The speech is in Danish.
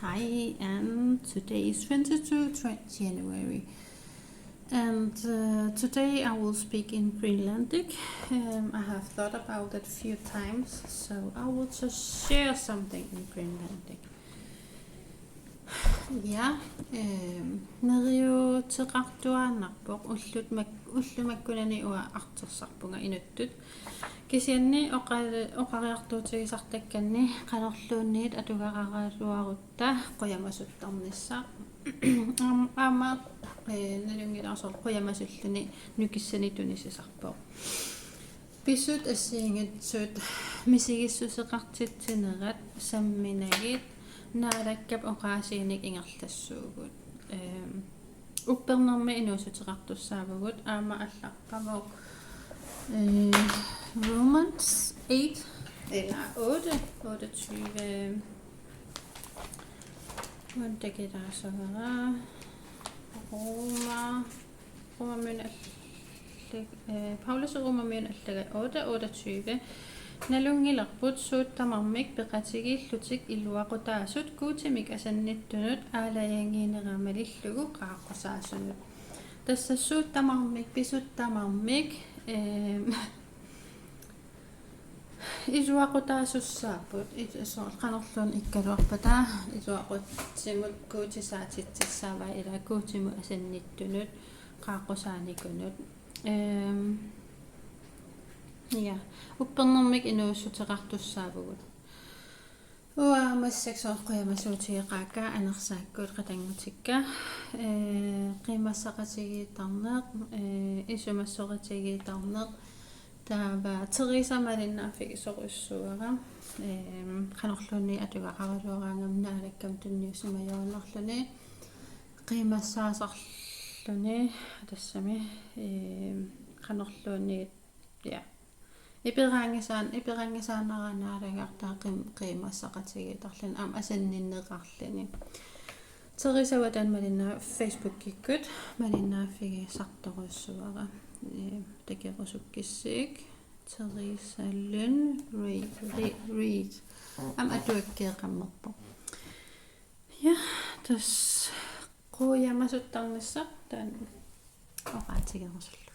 Hi, and today is 22 January, and today I will speak in Greenlandic. I have thought about it a few times, so I will just share something in Greenlandic. Ja, neriu teqartuaannarpoq ullumakkunani ua artersarpunga inuttut kisianni oqariartuutigisartakkanni qanorluunniit atugaqaraluarutta qujamasuttarnissaq aama nalungilaarsoq qujamasulluni nukissani tunisisarpoq pisut assiingitsut misigissuseqartitsinerat samminagit naalakkap oqaasiinik ingerlassuugut uppernermi inuusuteqartussaavugut aama алларпамоq Romans 8 eller 28 Vantakidaasavara Romermyn Paulus Romermyn allaga 8:28 nalungilerput suuttamarmik peqatigillutik illuaqutaasut kuutimik asannittunut aalayangiineqamalillugu qaaqqusaassunut tassassuuttamarmik pisuttamarmik isuaqutaasussaaput qanorluun ikkaluarpataa isuaqutsimut kuutisaatitsissaavai ila kuutimu asannittunut qaaqqusaanikunut ja uppernermik inuussuteqartussaavugut uaamassaksoor qujamasuutigeqaakkaa anersaakkuut qatangutikka qimassaqatigiitarneq isumassoqatigiitarneq taava teriisamalinnaafik soqussuara qanorluunni atugaqaraluaraangam naalakkam tunniusumajoornerluni qimassaasarluni tassami qanorluunniit ja ipirangisaanaraanaalagartaa qimassaqatigiitarlun am asanninneqarluni terisavatan malinna Facebook-kikkut malinnaafigi sartoruussuara takirusukkissik terisallun read am atuakkeeqammerpo ja tas qujamasuttarnissaq taan oqaatigerusullu